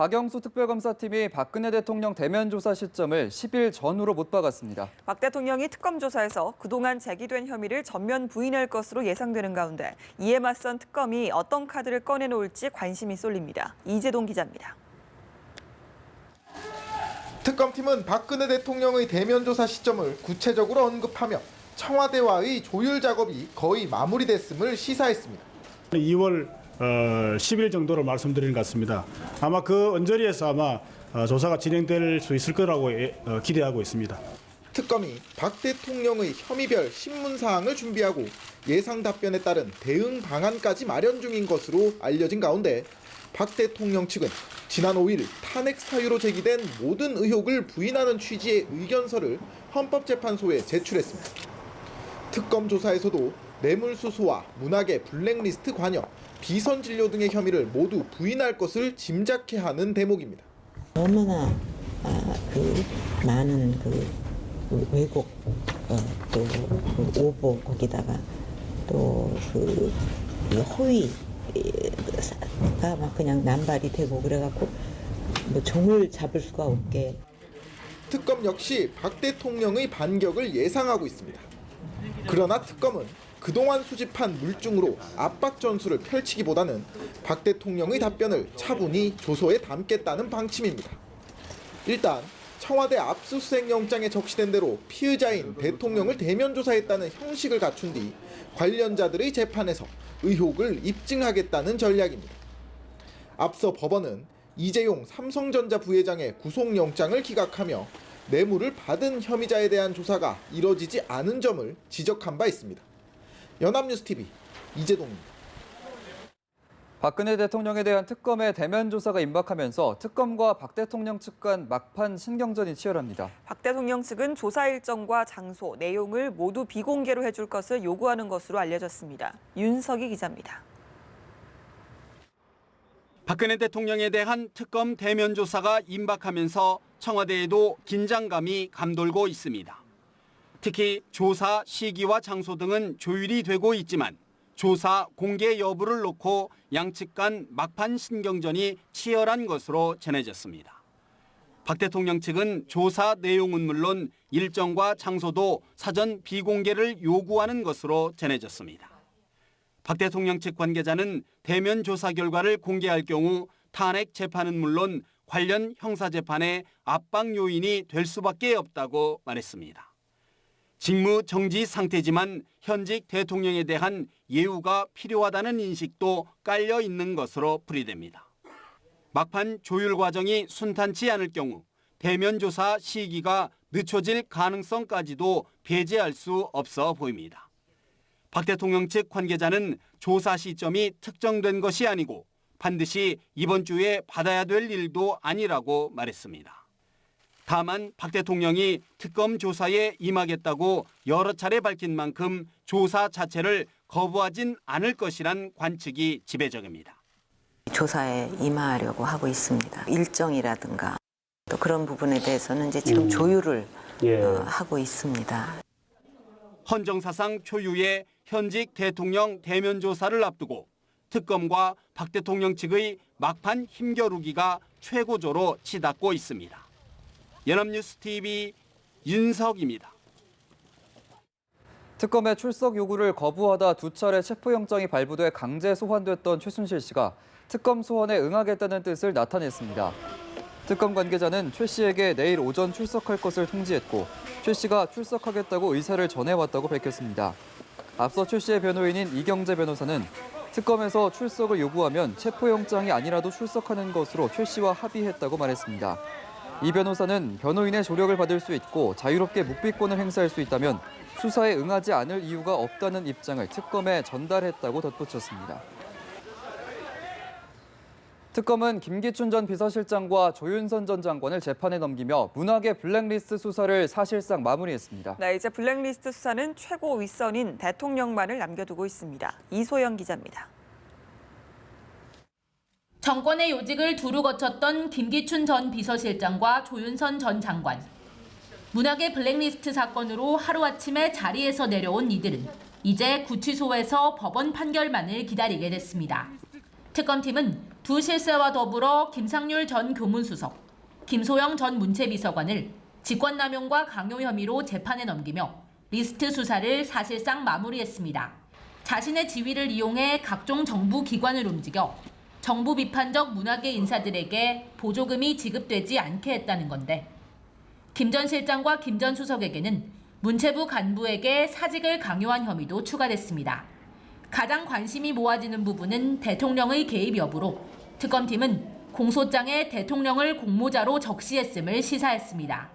박영수 특별검사팀이 박근혜 대통령 대면 조사 시점을 10일 전후로 못 박았습니다. 박 대통령이 특검 조사에서 그동안 제기된 혐의를 전면 부인할 것으로 예상되는 가운데 이에 맞선 특검이 어떤 카드를 꺼내놓을지 관심이 쏠립니다. 이재동 기자입니다. 특검팀은 박근혜 대통령의 대면 조사 시점을 구체적으로 언급하며 청와대와의 조율 작업이 거의 마무리됐음을 시사했습니다. 2월 10일 정도로 말씀드린 것 같습니다. 아마 그 언저리에서 아마 조사가 진행될 수 있을 거라고 기대하고 있습니다. 특검이 박 대통령의 혐의별 신문사항을 준비하고 예상 답변에 따른 대응 방안까지 마련 중인 것으로 알려진 가운데 박 대통령 측은 지난 5일 탄핵 사유로 제기된 모든 의혹을 부인하는 취지의 의견서를 헌법재판소에 제출했습니다. 특검 조사에서도 뇌물수수와 문학의 블랙리스트 관여, 비선 진료 등의 혐의를 모두 부인할 것을 짐작케 하는 대목입니다. 얼마나 많은 왜곡, 또 오보, 거기다가 또 허위가 막 그냥 남발이 되고 그래갖고 뭐 종을 잡을 수가 없게. 특검 역시 박 대통령의 반격을 예상하고 있습니다. 그러나 특검은 그동안 수집한 물증으로 압박 전술을 펼치기보다는 박 대통령의 답변을 차분히 조서에 담겠다는 방침입니다. 일단 청와대 압수수색 영장에 적시된 대로 피의자인 대통령을 대면 조사했다는 형식을 갖춘 뒤 관련자들의 재판에서 의혹을 입증하겠다는 전략입니다. 앞서 법원은 이재용 삼성전자 부회장의 구속영장을 기각하며 뇌물을 받은 혐의자에 대한 조사가 이뤄지지 않은 점을 지적한 바 있습니다. 연합뉴스 TV 이재동입니다. 박근혜 대통령에 대한 특검의 대면 조사가 임박하면서 특검과 박 대통령 측 간 막판 신경전이 치열합니다. 박 대통령 측은 조사 일정과 장소, 내용을 모두 비공개로 해줄 것을 요구하는 것으로 알려졌습니다. 윤석희 기자입니다. 박근혜 대통령에 대한 특검 대면 조사가 임박하면서 청와대에도 긴장감이 감돌고 있습니다. 특히 조사 시기와 장소 등은 조율이 되고 있지만 조사 공개 여부를 놓고 양측 간 막판 신경전이 치열한 것으로 전해졌습니다. 박 대통령 측은 조사 내용은 물론 일정과 장소도 사전 비공개를 요구하는 것으로 전해졌습니다. 박 대통령 측 관계자는 대면 조사 결과를 공개할 경우 탄핵 재판은 물론 관련 형사재판의 압박 요인이 될 수밖에 없다고 말했습니다. 직무 정지 상태지만 현직 대통령에 대한 예우가 필요하다는 인식도 깔려 있는 것으로 풀이됩니다. 막판 조율 과정이 순탄치 않을 경우 대면 조사 시기가 늦춰질 가능성까지도 배제할 수 없어 보입니다. 박 대통령 측 관계자는 조사 시점이 특정된 것이 아니고 반드시 이번 주에 받아야 될 일도 아니라고 말했습니다. 다만 박 대통령이 특검 조사에 임하겠다고 여러 차례 밝힌 만큼 조사 자체를 거부하진 않을 것이란 관측이 지배적입니다. 조사에 임하려고 하고 있습니다. 일정이라든가 또 그런 부분에 대해서는 이제 지금 조율을 하고 있습니다. 헌정사상 초유의 현직 대통령 대면 조사를 앞두고 특검과 박 대통령 측의 막판 힘겨루기가 최고조로 치닫고 있습니다. 연합뉴스 TV 윤석입니다. 특검의 출석 요구를 거부하다 2차례 체포영장이 발부돼 강제 소환됐던 최순실 씨가 특검 소환에 응하겠다는 뜻을 나타냈습니다. 특검 관계자는 최 씨에게 내일 오전 출석할 것을 통지했고 최 씨가 출석하겠다고 의사를 전해왔다고 밝혔습니다. 앞서 최 씨의 변호인인 이경재 변호사는 특검에서 출석을 요구하면 체포영장이 아니라도 출석하는 것으로 최 씨와 합의했다고 말했습니다. 이 변호사는 변호인의 조력을 받을 수 있고 자유롭게 묵비권을 행사할 수 있다면 수사에 응하지 않을 이유가 없다는 입장을 특검에 전달했다고 덧붙였습니다. 특검은 김기춘 전 비서실장과 조윤선 전 장관을 재판에 넘기며 문학의 블랙리스트 수사를 사실상 마무리했습니다. 네, 이제 블랙리스트 수사는 최고 윗선인 대통령만을 남겨두고 있습니다. 이소영 기자입니다. 정권의 요직을 두루 거쳤던 김기춘 전 비서실장과 조윤선 전 장관. 문학의 블랙리스트 사건으로 하루아침에 자리에서 내려온 이들은 이제 구치소에서 법원 판결만을 기다리게 됐습니다. 특검팀은 두 실세와 더불어 김상률 전 교문수석, 김소영 전 문체비서관을 직권남용과 강요 혐의로 재판에 넘기며 리스트 수사를 사실상 마무리했습니다. 자신의 지위를 이용해 각종 정부 기관을 움직여 정부 비판적 문화계 인사들에게 보조금이 지급되지 않게 했다는 건데, 김 전 실장과 김 전 수석에게는 문체부 간부에게 사직을 강요한 혐의도 추가됐습니다. 가장 관심이 모아지는 부분은 대통령의 개입 여부로 특검팀은 공소장에 대통령을 공모자로 적시했음을 시사했습니다.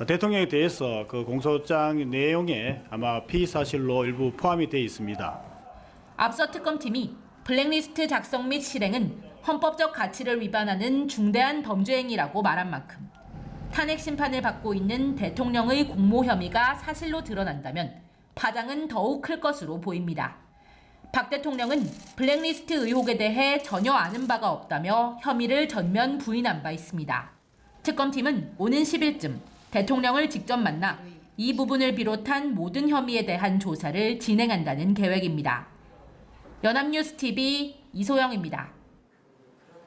대통령에 대해서 그 공소장 내용에 아마 피의 사실로 일부 포함이 되어 있습니다. 앞서 특검팀이 블랙리스트 작성 및 실행은 헌법적 가치를 위반하는 중대한 범죄 행위라고 말한 만큼 탄핵 심판을 받고 있는 대통령의 공모 혐의가 사실로 드러난다면 파장은 더욱 클 것으로 보입니다. 박 대통령은 블랙리스트 의혹에 대해 전혀 아는 바가 없다며 혐의를 전면 부인한 바 있습니다. 특검팀은 오는 10일쯤 대통령을 직접 만나 이 부분을 비롯한 모든 혐의에 대한 조사를 진행한다는 계획입니다. 연합뉴스 TV 이소영입니다.